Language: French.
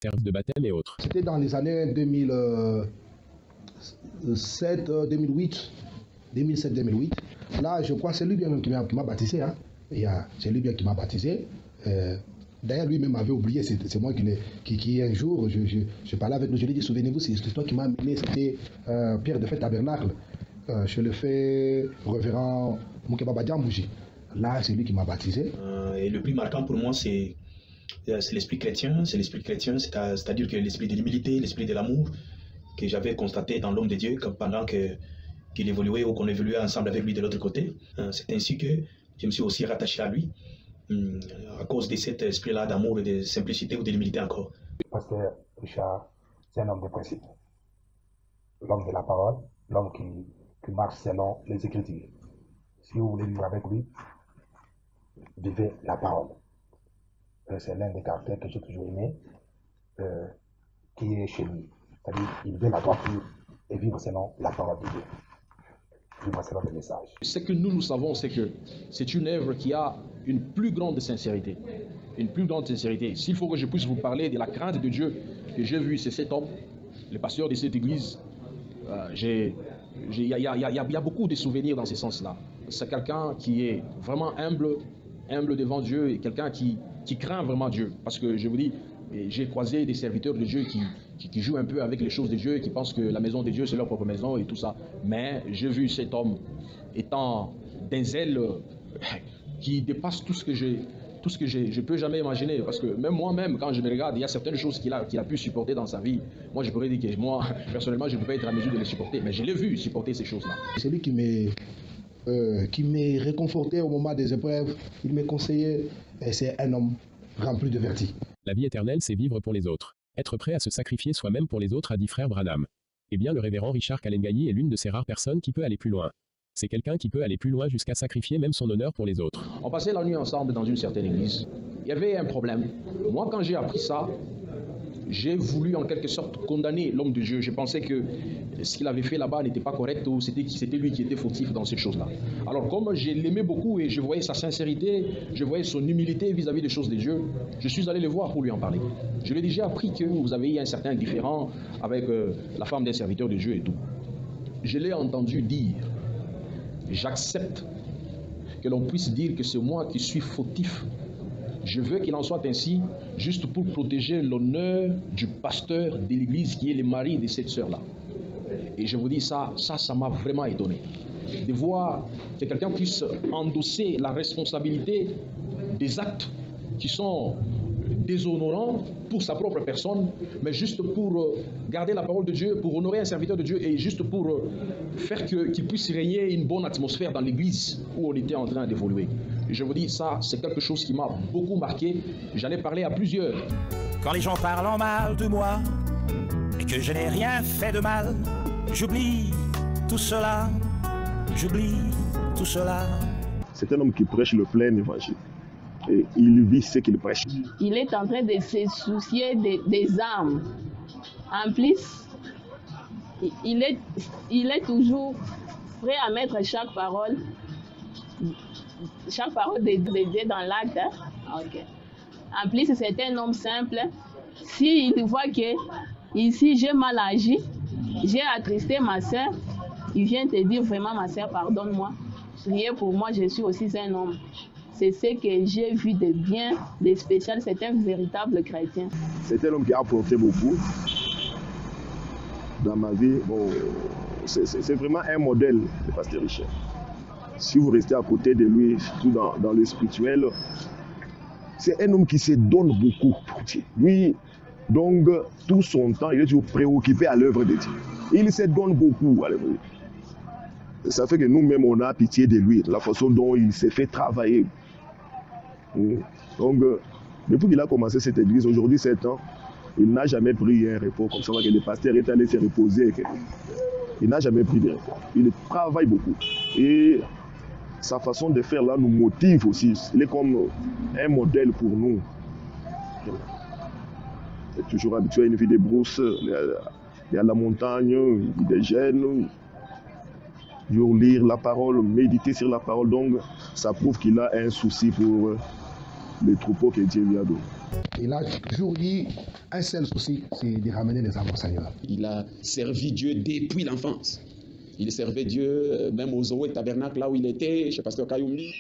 service de baptême et autres. C'était dans les années 2007, 2008, 2007-2008. Là, je crois que c'est lui bien qui m'a baptisé. Hein. C'est lui bien qui m'a baptisé. D'ailleurs, lui-même avait oublié, c'est moi qui un jour, je parlais avec lui, je lui ai dit, souvenez-vous, c'est toi qui m'a amené, c'était Pierre de Fête Tabernacle. Je le fais révérend Moukeba Badiambouji. Là, c'est lui qui m'a baptisé. Et le plus marquant pour moi, c'est l'esprit chrétien. C'est l'esprit chrétien, c'est-à-dire que l'esprit de l'humilité, l'esprit de l'amour que j'avais constaté dans l'homme de Dieu pendant qu'il évoluait ou qu'on évoluait ensemble avec lui de l'autre côté. C'est ainsi que je me suis aussi rattaché à lui à cause de cet esprit-là d'amour et de simplicité ou de l'humilité encore. Pasteur Richard, c'est un homme de principe. L'homme de la parole, l'homme qui marche selon les Écritures. Si vous voulez vivre avec lui, vivez la parole. C'est l'un des caractères que j'ai toujours aimé, qui est chez lui. C'est-à-dire, il veut la droiture et vivre selon la parole de Dieu. Vivre selon le message. Ce que nous savons, c'est que c'est une œuvre qui a une plus grande sincérité. Une plus grande sincérité. S'il faut que je puisse vous parler de la crainte de Dieu que j'ai vu, c'est cet homme, le pasteur de cette église. Il y a beaucoup de souvenirs dans ce sens-là. C'est quelqu'un qui est vraiment humble devant Dieu et quelqu'un qui craint vraiment Dieu. Parce que je vous dis, j'ai croisé des serviteurs de Dieu qui jouent un peu avec les choses de Dieu et qui pensent que la maison de Dieu c'est leur propre maison et tout ça. Mais j'ai vu cet homme étant d'un zèle qui dépasse tout ce que je peux jamais imaginer. Parce que même moi-même, quand je me regarde, il y a certaines choses qu'il a pu supporter dans sa vie. Moi, je pourrais dire que moi, personnellement, je ne peux pas être à mesure de les supporter. Mais je l'ai vu supporter ces choses-là. C'est lui qui me réconfortait au moment des épreuves. Il me conseillait. Et c'est un homme rempli de vertu. La vie éternelle, c'est vivre pour les autres. Être prêt à se sacrifier soi-même pour les autres, a dit frère Branham. Eh bien, le révérend Richard Kalengayi est l'une de ces rares personnes qui peut aller plus loin. C'est quelqu'un qui peut aller plus loin jusqu'à sacrifier même son honneur pour les autres. On passait la nuit ensemble dans une certaine église. Il y avait un problème. Moi, quand j'ai appris ça, j'ai voulu en quelque sorte condamner l'homme de Dieu. Je pensais que ce qu'il avait fait là-bas n'était pas correct ou c'était lui qui était fautif dans cette chose-là. Alors comme je l'aimais beaucoup et je voyais sa sincérité, je voyais son humilité vis-à-vis des choses de Dieu, je suis allé le voir pour lui en parler. Je lui ai déjà appris que vous avez eu un certain différend avec la femme d'un serviteur de Dieu et tout. Je l'ai entendu dire, j'accepte que l'on puisse dire que c'est moi qui suis fautif. Je veux qu'il en soit ainsi, juste pour protéger l'honneur du pasteur de l'église qui est le mari de cette sœur-là. Et je vous dis ça m'a vraiment étonné. De voir que quelqu'un puisse endosser la responsabilité des actes qui sont déshonorants pour sa propre personne, mais juste pour garder la parole de Dieu, pour honorer un serviteur de Dieu et juste pour faire qu'il puisse régner une bonne atmosphère dans l'église où on était en train d'évoluer. Et je vous dis, ça, c'est quelque chose qui m'a beaucoup marqué. J'en ai parlé à plusieurs. Quand les gens parlent en mal de moi et que je n'ai rien fait de mal, j'oublie tout cela, j'oublie tout cela. C'est un homme qui prêche le plein évangile. Et il vit ce qu'il prêche. Il est en train de se soucier des âmes. En plus, il est toujours prêt à mettre chaque parole de Dieu dans l'acte. Hein? Okay. En plus, c'est un homme simple. S'il voit que ici j'ai mal agi, j'ai attristé ma soeur, il vient te dire vraiment, ma soeur, pardonne-moi. Priez pour moi, je suis aussi un homme. C'est ce que j'ai vu de bien, de spécial. C'est un véritable chrétien. C'est un homme qui a apporté beaucoup dans ma vie. Bon, c'est vraiment un modèle, le pasteur Richard. Si vous restez à côté de lui, surtout dans le spirituel, c'est un homme qui se donne beaucoup pour Dieu. Lui, donc, tout son temps, il est toujours préoccupé à l'œuvre de Dieu. Il se donne beaucoup à l'œuvre de Dieu. Ça fait que nous-mêmes, on a pitié de lui, la façon dont il s'est fait travailler. Donc, depuis qu'il a commencé cette église, aujourd'hui 7 ans, il n'a jamais pris un repos comme ça, que le pasteur est allé se reposer. Il n'a jamais pris de repos. Il travaille beaucoup. Et sa façon de faire là nous motive aussi. Il est comme un modèle pour nous. Il est toujours habitué à une vie de brousse. Il y a la montagne, il vit des gènes. Lire la parole, méditer sur la parole. Donc, ça prouve qu'il a un souci pour les troupeaux que Dieu lui a donnés. Il a toujours dit un seul souci, c'est de ramener les âmes au Seigneur. Il a servi Dieu depuis l'enfance. Il servait Dieu même aux Zoé Tabernacle, là où il était, chez Pasteur Kayoumi.